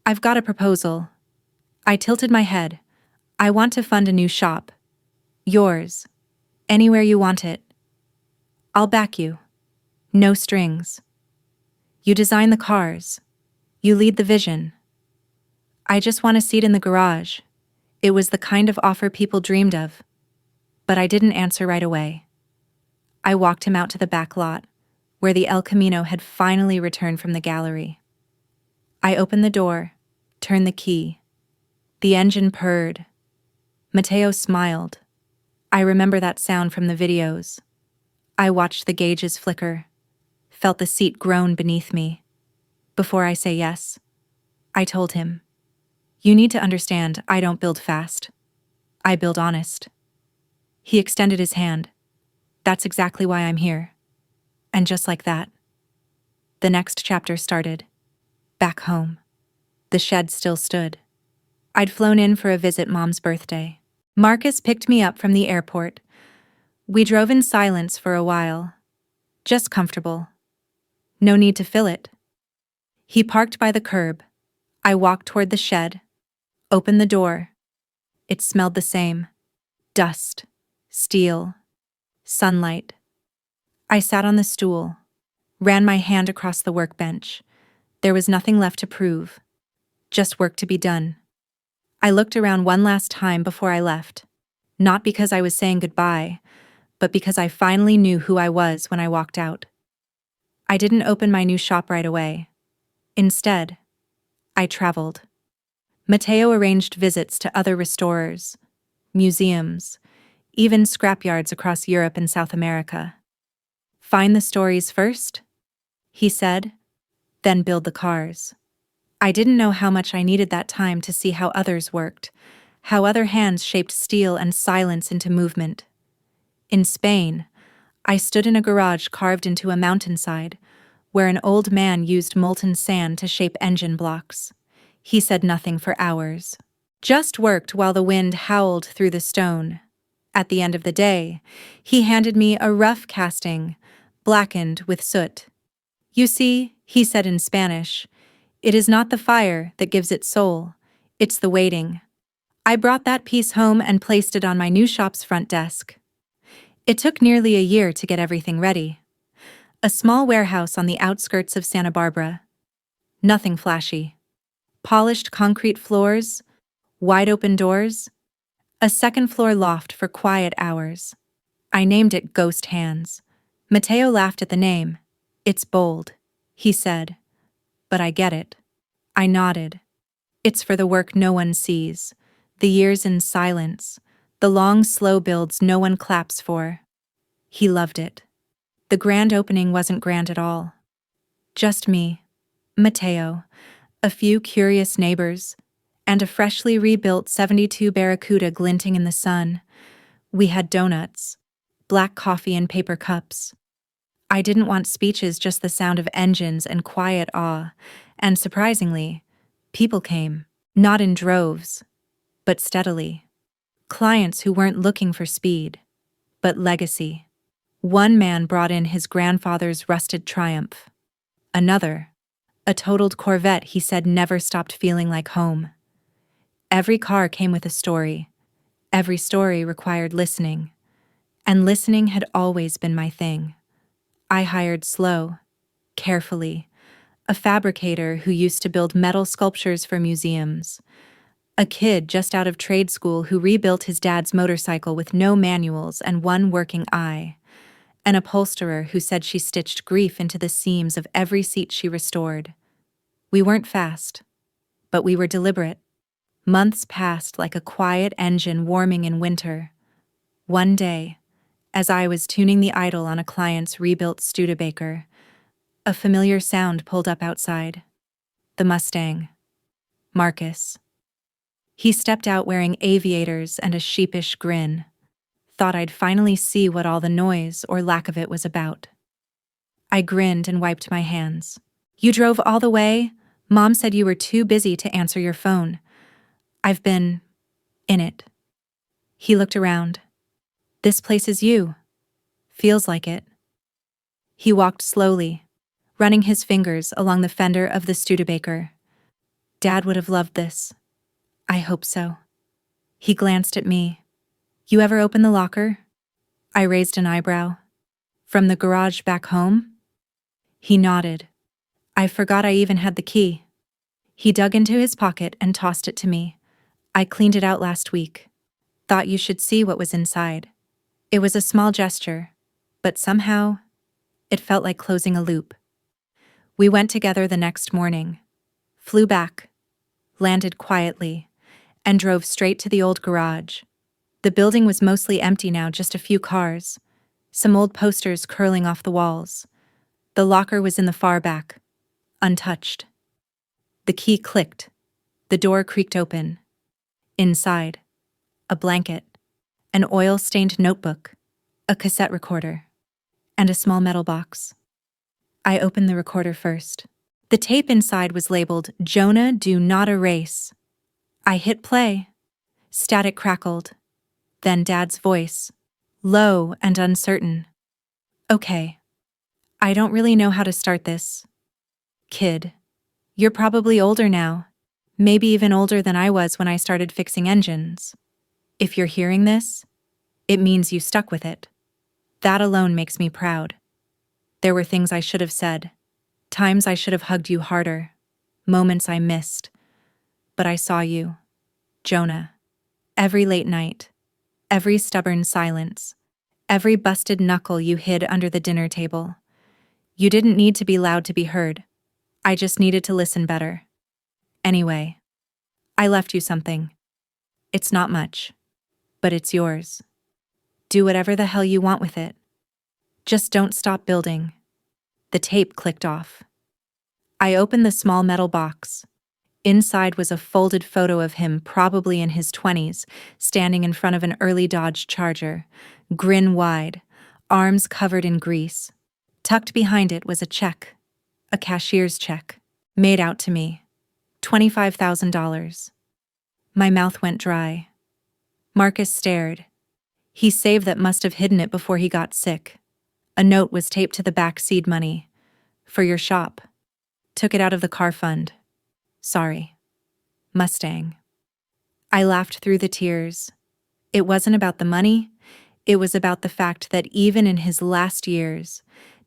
"I've got a proposal." I tilted my head. "I want to fund a new shop. Yours. Anywhere you want it. I'll back you. No strings. You design the cars. You lead the vision. I just want a seat in the garage." It was the kind of offer people dreamed of. But I didn't answer right away. I walked him out to the back lot, where the El Camino had finally returned from the gallery. I opened the door, turned the key. The engine purred. Mateo smiled. I remember that sound from the videos. I watched the gauges flicker, felt the seat groan beneath me. Before I say yes, I told him, "You need to understand, I don't build fast. I build honest." He extended his hand. "That's exactly why I'm here." And just like that, the next chapter started. Back home. The shed still stood. I'd flown in for a visit Mom's birthday. Marcus picked me up from the airport. We drove in silence for a while. Just comfortable. No need to fill it. He parked by the curb. I walked toward the shed, opened the door. It smelled the same. Dust, steel, sunlight. I sat on the stool, ran my hand across the workbench. There was nothing left to prove, just work to be done. I looked around one last time before I left, not because I was saying goodbye, but because I finally knew who I was when I walked out. I didn't open my new shop right away. Instead, I traveled. Mateo arranged visits to other restorers, museums, even scrapyards across Europe and South America. Find the stories first, he said, then build the cars. I didn't know how much I needed that time to see how others worked, how other hands shaped steel and silence into movement. In Spain, I stood in a garage carved into a mountainside, where an old man used molten sand to shape engine blocks. He said nothing for hours. Just worked while the wind howled through the stone. At the end of the day, he handed me a rough casting, blackened with soot. You see, he said in Spanish, it is not the fire that gives it soul, it's the waiting. I brought that piece home and placed it on my new shop's front desk. It took nearly a year to get everything ready. A small warehouse on the outskirts of Santa Barbara. Nothing flashy. Polished concrete floors, wide open doors, a second-floor loft for quiet hours. I named it Ghost Hands. Mateo laughed at the name. It's bold, he said. But I get it. I nodded. It's for the work no one sees, the years in silence, the long, slow builds no one claps for. He loved it. The grand opening wasn't grand at all. Just me, Mateo, a few curious neighbors, and a freshly rebuilt 72 Barracuda glinting in the sun. We had donuts, black coffee in paper cups. I didn't want speeches, just the sound of engines and quiet awe, and surprisingly, people came, not in droves, but steadily. Clients who weren't looking for speed, but legacy. One man brought in his grandfather's rusted Triumph. Another, a totaled Corvette he said never stopped feeling like home. Every car came with a story. Every story required listening. And listening had always been my thing. I hired slow, carefully, a fabricator who used to build metal sculptures for museums, a kid just out of trade school who rebuilt his dad's motorcycle with no manuals and one working eye, an upholsterer who said she stitched grief into the seams of every seat she restored. We weren't fast, but we were deliberate. Months passed like a quiet engine warming in winter. One day, as I was tuning the idle on a client's rebuilt Studebaker, a familiar sound pulled up outside. The Mustang. Marcus. He stepped out wearing aviators and a sheepish grin. Thought I'd finally see what all the noise or lack of it was about. I grinned and wiped my hands. You drove all the way? Mom said you were too busy to answer your phone. I've been in it. He looked around. This place is you. Feels like it. He walked slowly, running his fingers along the fender of the Studebaker. Dad would have loved this. I hope so. He glanced at me. You ever open the locker? I raised an eyebrow. From the garage back home? He nodded. I forgot I even had the key. He dug into his pocket and tossed it to me. I cleaned it out last week. Thought you should see what was inside. It was a small gesture, but somehow, it felt like closing a loop. We went together the next morning, flew back, landed quietly, and drove straight to the old garage. The building was mostly empty now, just a few cars, some old posters curling off the walls. The locker was in the far back, untouched. The key clicked. The door creaked open. Inside, a blanket, an oil-stained notebook, a cassette recorder, and a small metal box. I opened the recorder first. The tape inside was labeled, "Jonah, do not erase." I hit play. Static crackled. Then Dad's voice, low and uncertain. Okay. I don't really know how to start this. Kid, you're probably older now, maybe even older than I was when I started fixing engines. If you're hearing this, it means you stuck with it. That alone makes me proud. There were things I should have said, times I should have hugged you harder, moments I missed. But I saw you, Jonah, every late night, every stubborn silence, Every busted knuckle you hid under the dinner table. You didn't need to be loud to be heard. I just needed to listen better. Anyway, I left you something. It's not much, but it's yours. Do whatever the hell you want with it. Just don't stop building. The tape clicked off. I opened the small metal box. Inside was a folded photo of him, probably in his 20s, standing in front of an early Dodge Charger, grin wide, arms covered in grease. Tucked behind it was a check, a cashier's check, made out to me. $25,000. My mouth went dry. Marcus stared. He saved that must have hidden it before he got sick. A note was taped to the back seed money. For your shop. Took it out of the car fund. Sorry. Mustang. I laughed through the tears. It wasn't about the money. It was about the fact that even in his last years,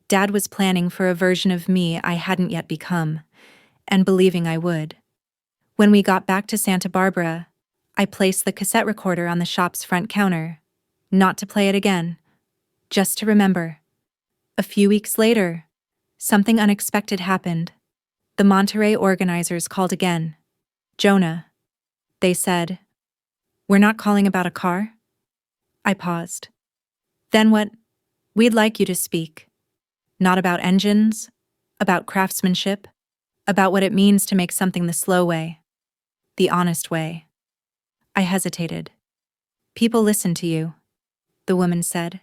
Dad was planning for a version of me I hadn't yet become, and believing I would. When we got back to Santa Barbara, I placed the cassette recorder on the shop's front counter, not to play it again, just to remember. A few weeks later, something unexpected happened. The Monterey organizers called again. Jonah. They said, "We're not calling about a car?" I paused. Then what? We'd like you to speak. Not about engines, about craftsmanship, about what it means to make something the slow way, the honest way. I hesitated. People listen to you, the woman said.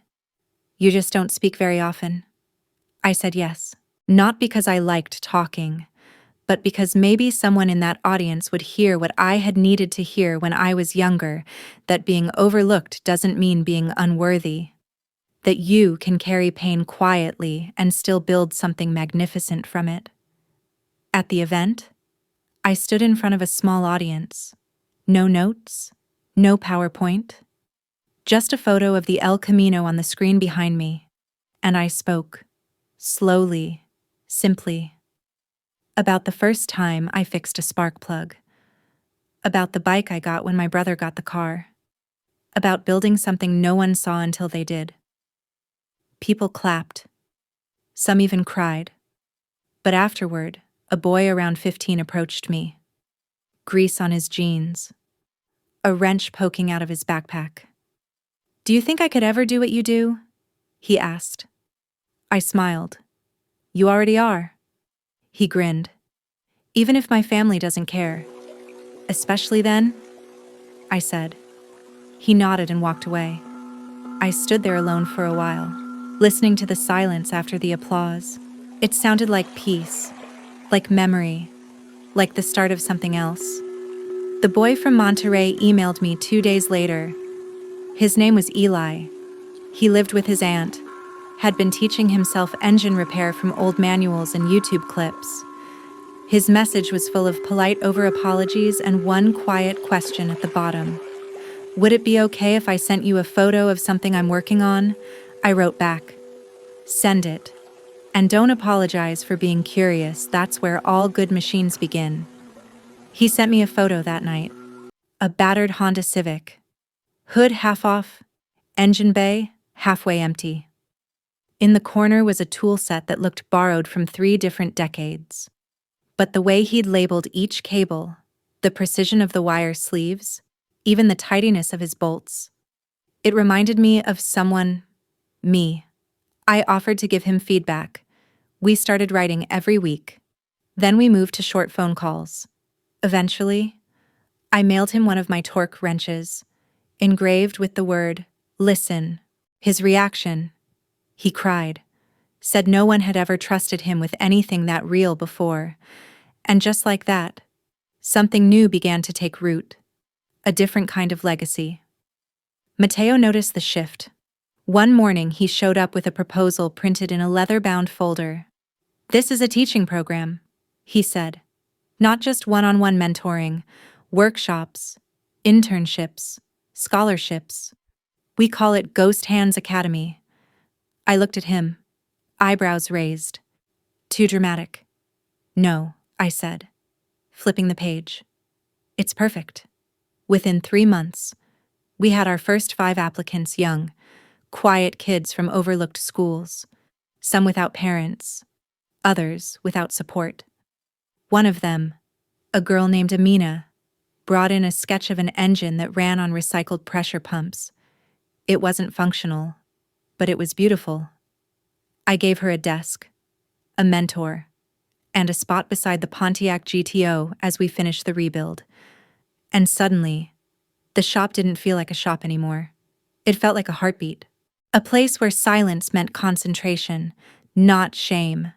You just don't speak very often. I said yes, not because I liked talking, but because maybe someone in that audience would hear what I had needed to hear when I was younger, that being overlooked doesn't mean being unworthy, that you can carry pain quietly and still build something magnificent from it. At the event, I stood in front of a small audience. No notes, no PowerPoint, just a photo of the El Camino on the screen behind me, and I spoke, slowly, simply. About the first time I fixed a spark plug. About the bike I got when my brother got the car. About building something no one saw until they did. People clapped. Some even cried. But afterward, a boy around 15 approached me. Grease on his jeans. A wrench poking out of his backpack. Do you think I could ever do what you do? He asked. I smiled. You already are. He grinned. Even if my family doesn't care. Especially then? I said. He nodded and walked away. I stood there alone for a while, listening to the silence after the applause. It sounded like peace, like memory, like the start of something else. The boy from Monterey emailed me 2 days later. His name was Eli. He lived with his aunt, had been teaching himself engine repair from old manuals and YouTube clips. His message was full of polite over-apologies and one quiet question at the bottom. Would it be okay if I sent you a photo of something I'm working on? I wrote back. Send it. And don't apologize for being curious, that's where all good machines begin. He sent me a photo that night. A battered Honda Civic. Hood half off, engine bay halfway empty. In the corner was a tool set that looked borrowed from 3 different decades. But the way he'd labeled each cable, the precision of the wire sleeves, even the tidiness of his bolts, it reminded me of someone, me. I offered to give him feedback. We started writing every week. Then we moved to short phone calls. Eventually, I mailed him one of my torque wrenches, engraved with the word, listen. His reaction, he cried, said no one had ever trusted him with anything that real before. And just like that, something new began to take root. A different kind of legacy. Mateo noticed the shift. One morning he showed up with a proposal printed in a leather-bound folder. This is a teaching program, he said. Not just one-on-one mentoring, workshops, internships, scholarships. We call it Ghost Hands Academy. I looked at him, eyebrows raised. Too dramatic. No, I said, flipping the page. It's perfect. Within 3 months, we had our first 5 applicants young, quiet kids from overlooked schools, some without parents, others without support. One of them, a girl named Amina, brought in a sketch of an engine that ran on recycled pressure pumps. It wasn't functional, but it was beautiful. I gave her a desk, a mentor, and a spot beside the Pontiac GTO as we finished the rebuild. And suddenly, the shop didn't feel like a shop anymore. It felt like a heartbeat. A place where silence meant concentration, not shame.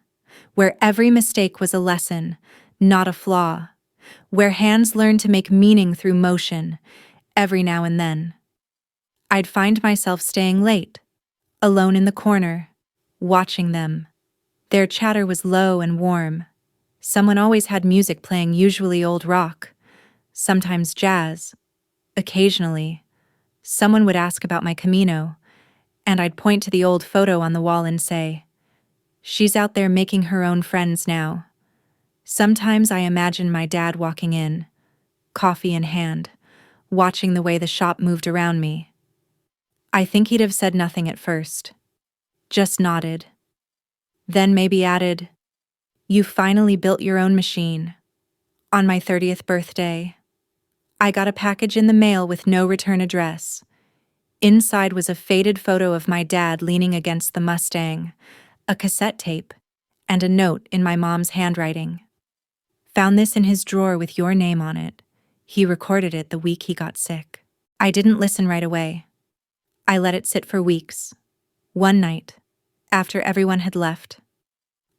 Where every mistake was a lesson, not a flaw. Where hands learned to make meaning through motion, every now and then. I'd find myself staying late, alone in the corner, watching them. Their chatter was low and warm. Someone always had music playing, usually old rock, sometimes jazz. Occasionally, someone would ask about my Camino, and I'd point to the old photo on the wall and say, "She's out there making her own friends now." Sometimes I imagine my dad walking in, coffee in hand, watching the way the shop moved around me. I think he'd have said nothing at first, just nodded. Then maybe added, "You finally built your own machine." On my 30th birthday, I got a package in the mail with no return address. Inside was a faded photo of my dad leaning against the Mustang, a cassette tape, and a note in my mom's handwriting. "Found this in his drawer with your name on it. He recorded it the week he got sick." I didn't listen right away. I let it sit for weeks. One night, after everyone had left,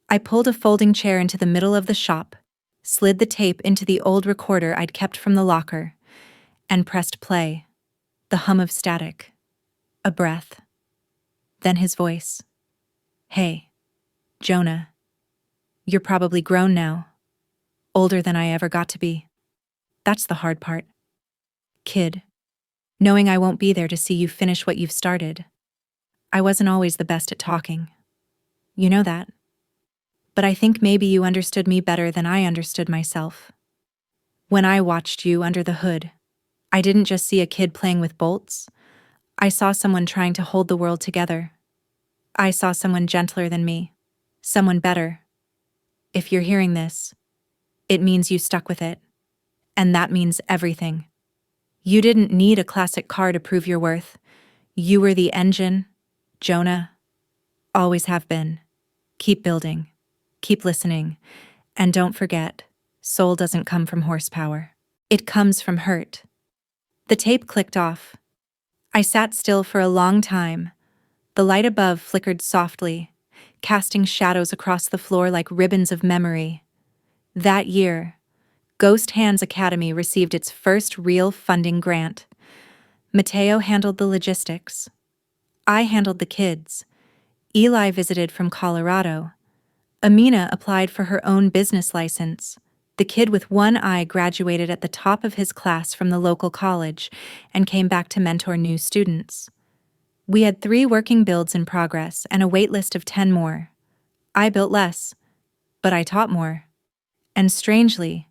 I pulled a folding chair into the middle of the shop, slid the tape into the old recorder I'd kept from the locker, and pressed play. The hum of static. A breath. Then his voice. "Hey, Jonah. You're probably grown now. Older than I ever got to be. That's the hard part. Kid. Knowing I won't be there to see you finish what you've started. I wasn't always the best at talking. You know that. But I think maybe you understood me better than I understood myself. When I watched you under the hood, I didn't just see a kid playing with bolts. I saw someone trying to hold the world together. I saw someone gentler than me. Someone better. If you're hearing this, it means you stuck with it. And that means everything. You didn't need a classic car to prove your worth. You were the engine, Jonah. Always have been. Keep building. Keep listening. And don't forget, soul doesn't come from horsepower. It comes from hurt. The tape clicked off. I sat still for a long time. The light above flickered softly, casting shadows across the floor like ribbons of memory. That year, Ghost Hands Academy received its first real funding grant. Mateo handled the logistics. I handled the kids. Eli visited from Colorado. Amina applied for her own business license. The kid with one eye graduated at the top of his class from the local college and came back to mentor new students. We had 3 working builds in progress and a wait list of 10 more. I built less, but I taught more. And strangely,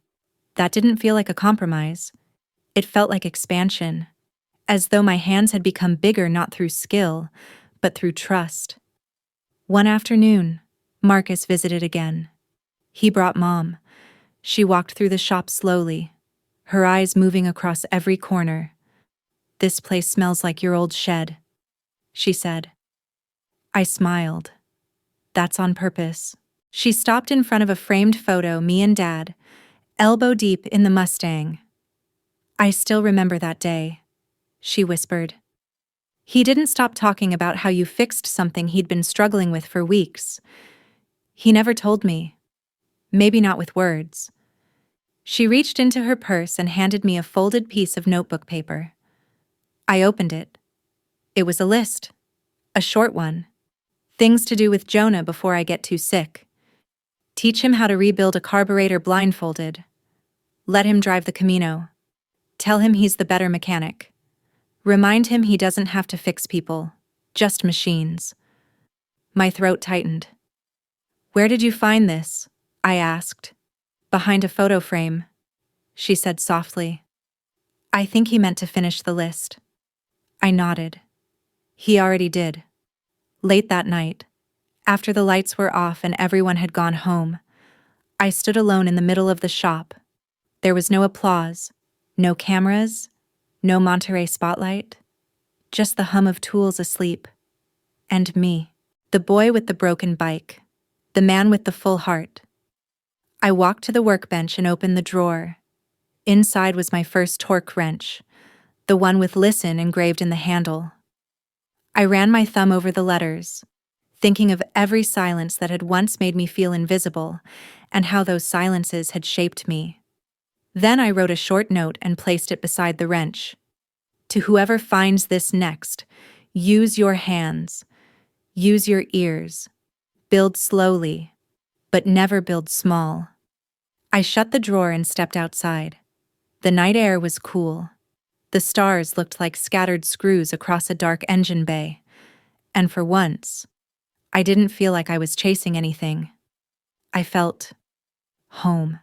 that didn't feel like a compromise. It felt like expansion, as though my hands had become bigger not through skill, but through trust. One afternoon, Marcus visited again. He brought Mom. She walked through the shop slowly, her eyes moving across every corner. "This place smells like your old shed," she said. I smiled. "That's on purpose." She stopped in front of a framed photo, me and Dad, elbow deep in the Mustang. "I still remember that day," she whispered. "He didn't stop talking about how you fixed something he'd been struggling with for weeks. He never told me. Maybe not with words." She reached into her purse and handed me a folded piece of notebook paper. I opened it. It was a list. A short one. Things to do with Jonah before I get too sick. Teach him how to rebuild a carburetor blindfolded. Let him drive the Camino. Tell him he's the better mechanic. Remind him he doesn't have to fix people, just machines. My throat tightened. "Where did you find this?" I asked. "Behind a photo frame," she said softly. I think he meant to finish the list. I nodded. He already did. Late that night, after the lights were off and everyone had gone home, I stood alone in the middle of the shop. There was no applause, no cameras, no Monterey spotlight, just the hum of tools asleep. And me, the boy with the broken bike, the man with the full heart. I walked to the workbench and opened the drawer. Inside was my first torque wrench, the one with "Listen" engraved in the handle. I ran my thumb over the letters, thinking of every silence that had once made me feel invisible and how those silences had shaped me. Then I wrote a short note and placed it beside the wrench. To whoever finds this next, use your hands, use your ears, build slowly, but never build small. I shut the drawer and stepped outside. The night air was cool. The stars looked like scattered screws across a dark engine bay. And for once, I didn't feel like I was chasing anything. I felt home.